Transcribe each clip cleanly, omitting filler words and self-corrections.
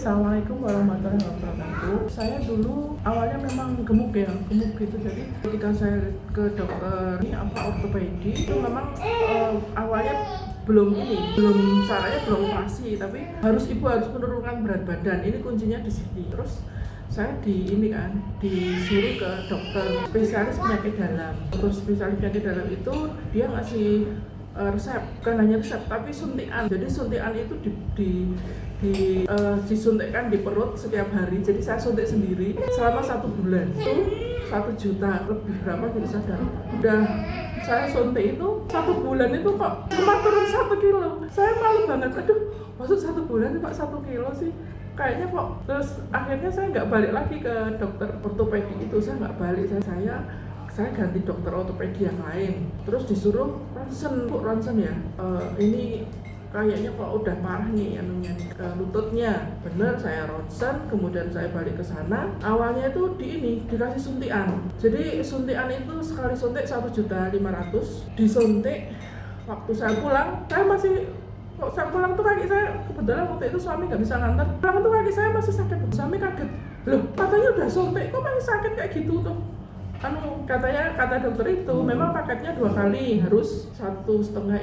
Assalamualaikum warahmatullahi wabarakatuh. Saya dulu awalnya memang gemuk gitu. Jadi ketika saya ke dokter ortopedi itu memang awalnya belum sarannya belum operasi, tapi ibu harus menurunkan berat badan. Ini kuncinya di sini. Terus saya disuruh ke dokter spesialis penyakit dalam. Dokter spesialis penyakit dalam itu dia ngasih resep, bukan hanya resep tapi suntikan. Jadi suntikan itu disuntikkan di perut setiap hari. Jadi saya suntik sendiri selama 1 bulan. Itu 1 juta lebih berapa gitu sadar. Udah saya suntik itu 1 bulan itu kok cuma turun 1 kilo. Saya malu banget. Aduh, maksud 1 bulan itu kok 1 kilo sih? Kayaknya kok. Terus akhirnya saya nggak balik lagi ke dokter ortopedi itu. Saya nggak balik. Saya ganti dokter ortopedi yang lain. Terus disuruh ronsen ya. Ini kayaknya kok udah parah nih lututnya. Bener, saya ronsen, kemudian saya balik ke sana. Awalnya itu dikasih suntikan. Jadi suntikan itu sekali suntik 1.500.000. Disuntik waktu saya pulang, saya pulang tuh kaki saya, kebetulan waktu itu suami nggak bisa nganter. Pulang tuh kaki saya masih sakit. Suami kaget. Loh, katanya udah suntik, kok masih sakit kayak gitu tuh? Kata dokter itu memang paketnya 2 kali, harus 1,5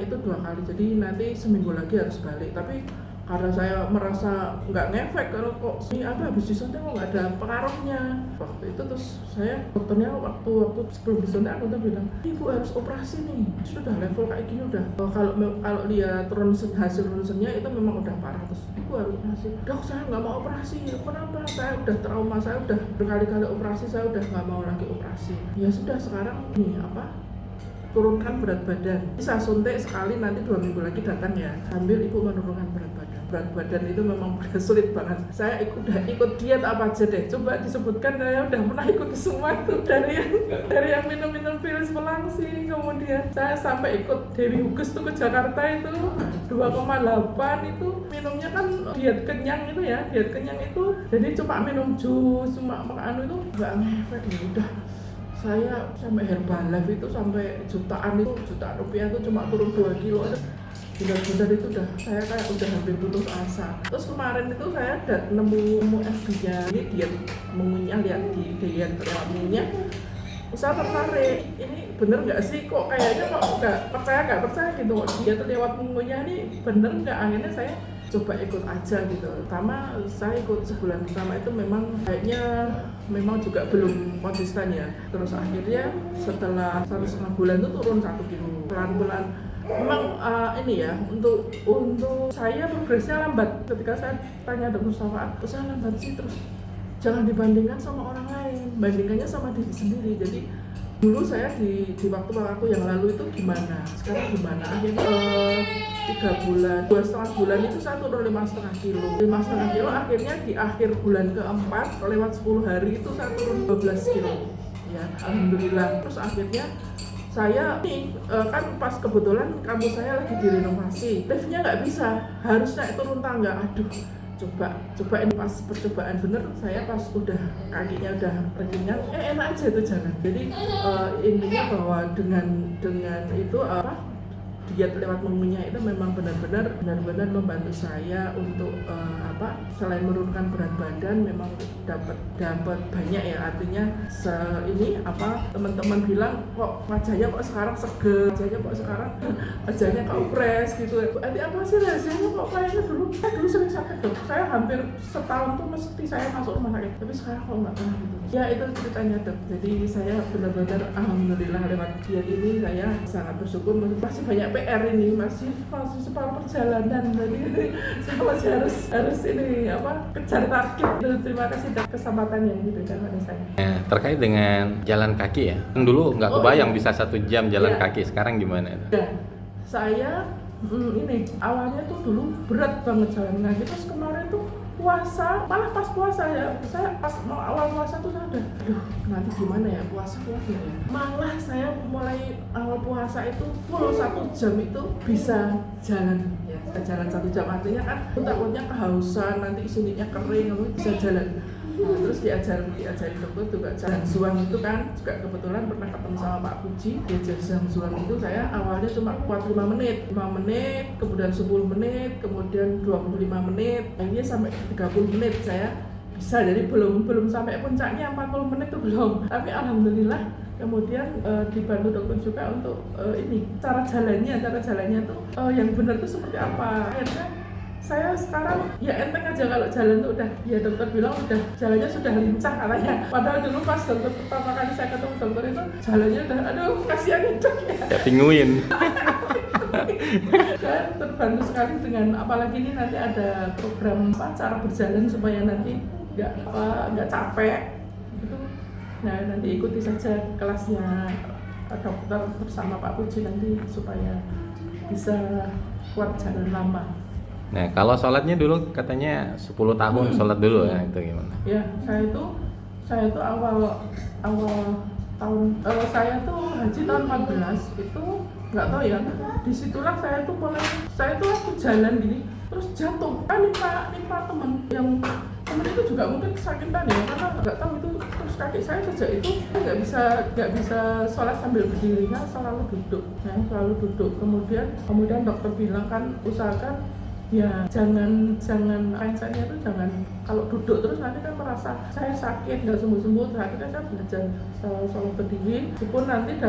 itu 2 kali, jadi nanti seminggu lagi harus balik. Tapi karena saya merasa nggak ngefek, kalau kok habis disuntik kok nggak ada pengaruhnya. Waktu itu terus dokternya waktu sebelum disuntik aku tuh bilang, ibu harus operasi nih, sudah level kayak gini udah. Kalau lihat hasil ronsennya itu memang udah parah, terus ibu harus operasi. Dok, saya nggak mau operasi. Kenapa? Saya udah trauma, saya udah berkali-kali operasi, saya udah nggak mau lagi operasi. Ya sudah, sekarang turunkan berat badan. Bisa suntik sekali, nanti 2 minggu lagi datang ya, sambil ibu menurunkan berat badan. Berat badan itu memang sulit banget. Saya udah ikut diet apa aja deh, coba disebutkan. Saya udah pernah ikut semua itu, dari yang minum pil pelangsing, kemudian saya sampai ikut Dewi Huges tuh ke Jakarta itu 2,8 itu minumnya kan diet kenyang itu ya, jadi cuma minum jus, cuma makan itu nggak ngefek ya udah. Saya sampai Herbalife itu sampai jutaan rupiah itu cuma turun 2 kilo. Benar-benar itu saya kayak udah hampir putus asa. Terus kemarin itu saya nemu FB-nya, ini diet mengunyah, lihat di diet mengunyah. Saya tertarik, ini bener nggak sih, kok kayaknya kok nggak percaya gitu, diet lewat mengunyah ini bener nggak? Akhirnya saya coba ikut aja gitu. Pertama saya ikut sebulan pertama itu memang juga belum konsisten ya. Terus akhirnya setelah 1,5 bulan itu turun 1 kilo pelan-pelan. Memang untuk saya progresnya lambat. Ketika saya tanya dokter Mustafa, saya lambat sih, terus jangan dibandingkan sama orang lain, bandingkannya sama diri sendiri. Jadi dulu saya di waktu aku yang lalu itu gimana, sekarang gimana. Akhirnya 2,5 bulan itu saya turun 5,5 kilo. Akhirnya di akhir bulan ke-4 lewat 10 hari itu saya turun 12 kilo ya, alhamdulillah. Terus akhirnya saya kan pas kebetulan kampus saya lagi direnovasi, liftnya nggak bisa, harus naik turun tangga. Aduh, coba ini pas percobaan bener, saya pas udah kakinya udah ringan, enak aja itu jalan. Jadi intinya bahwa dengan itu diet lewat mengunyah itu memang benar-benar membantu saya untuk selain menurunkan berat badan, memang dapat banyak ya. Artinya teman-teman bilang kok wajahnya kok sekarang seger, wajahnya kok fresh gitu. Arti apa sih rahasianya, kok kayaknya dulu sering sakit dok. Saya hampir setahun tuh mesti saya masuk rumah sakit, tapi sekarang kok nggak pernah gitu. Ya itu ceritanya dok. Jadi saya benar-benar alhamdulillah lewat diet ini saya sangat bersyukur. Masih banyak PR ini, masih separuh perjalanan. Jadi saya masih harus kejar target. Terima kasih atas kesempatan yang diberikan pada saya. Terkait dengan jalan kaki ya, dulu nggak kebayang bisa 1 jam jalan kaki, sekarang gimana? Saya awalnya tuh dulu berat banget jalan kaki, terus kemarin tuh puasa, malah pas puasa ya, saya pas mau awal puasa tuh saya udah, nanti gimana ya puasa ya. Malah saya mulai awal puasa itu full 1 jam itu bisa jalan ya, jalan 1 jam. Artinya kan takutnya kehausan, nanti sininya kering, bisa jalan. Terus diajari dokter juga Zhangzuan itu kan juga kebetulan pernah ketemu sama Pak Puji. Diajar Zhangzuan itu saya awalnya cuma kuat 5 menit, kemudian 10 menit, kemudian 25 menit, akhirnya sampai 30 menit saya bisa. Jadi belum sampai puncaknya 40 menit itu belum. Tapi alhamdulillah kemudian dibantu dokter juga untuk ini cara jalannya tuh yang benar tuh seperti apa. Akhirnya saya sekarang ya enteng aja kalau jalan tuh udah, ya dokter bilang udah jalannya sudah lincah katanya. Padahal dulu pas dokter pertama kali saya ketemu dokter itu jalannya udah aduh kasihan dok ya. Ya pinguin. Saya terbantu sekali dengan apalagi ini nanti ada program cara berjalan supaya nanti nggak capek gitu. Nah nanti ikuti saja kelasnya dokter bersama Pak Puji nanti supaya bisa kuat jalan lama. Nah, kalau sholatnya dulu katanya 10 tahun sholat dulu ya, itu gimana? Ya, saya itu awal tahun saya tuh haji tahun 14 itu nggak tahu ya. Disitulah saya tuh aku jalan gini terus jatuh. Kan nimpa teman itu juga mungkin kesakitan ya karena nggak tahu itu terus kaki saya sejak itu nggak bisa sholat sambil berdiri, kan selalu duduk. Kemudian dokter bilang kan usahakan ya jangan mindsetnya itu jangan kalau duduk terus nanti kan merasa saya sakit nggak sembuh. Akhirnya saya belajar sholat berdiri, meskipun nanti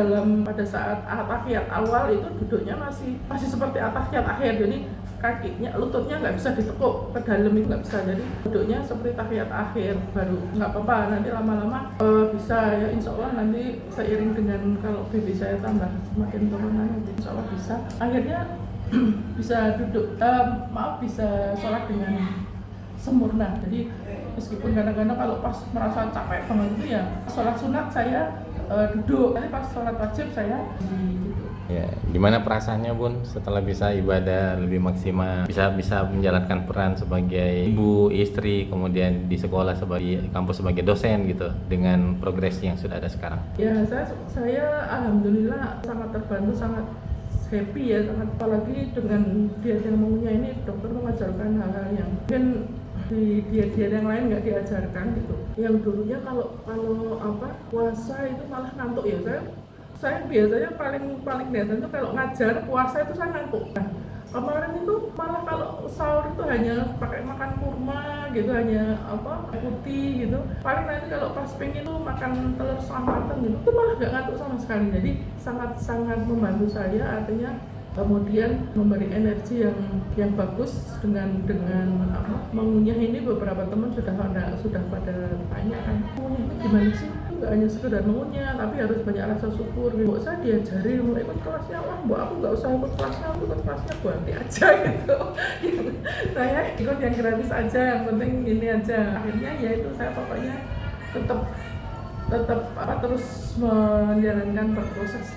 pada saat tahiyat awal itu duduknya masih seperti tahiyat akhir, jadi kakinya lututnya nggak bisa ditekuk ke dalam, itu nggak bisa, jadi duduknya seperti tahiyat akhir baru nggak apa-apa. Nanti lama-lama bisa ya, insya Allah nanti seiring dengan kalau baby saya tambah semakin turunan nanti insya Allah bisa akhirnya bisa duduk, bisa sholat dengan sempurna. Jadi meskipun kadang-kadang kalau pas merasa capek banget itu ya sholat sunat saya duduk, tapi pas sholat wajib saya gitu. Ya, gimana perasaannya Bun setelah bisa ibadah lebih maksimal, bisa menjalankan peran sebagai ibu, istri, kemudian di sekolah sebagai kampus sebagai dosen gitu dengan progres yang sudah ada sekarang? Ya, saya alhamdulillah sangat terbantu, sangat happy ya, sangat apalagi dengan diet yang maunya ini dokter mengajarkan hal-hal yang mungkin di diet yang lain nggak diajarkan gitu. Yang dulunya kalau puasa itu malah ngantuk ya, saya biasanya paling kelihatan itu kalau ngajar puasa itu saya ngantuk. Nah, kemarin itu malah kalau sahur itu hanya pakai makan kurma gitu, hanya putih gitu. Paling nanti kalau pas pengen tuh makan telur setengah matang gitu, itu malah nggak ngantuk sama sekali. Jadi sangat membantu saya, artinya kemudian memberi energi yang bagus dengan mengunyah ini. Beberapa teman sudah pada tanya kan, mengunyah ini gimana sih? Nggak hanya sekedar mengunyah, tapi harus banyak rasa syukur. Mbok saya diajari mau ikut kelasnya, mbok aku nggak usah ikut kelasnya, aku ikut kelasnya berarti aja gitu. Saya ikut yang gratis aja, yang penting ini aja. Akhirnya ya itu saya pokoknya tetap terus menjalankan proses.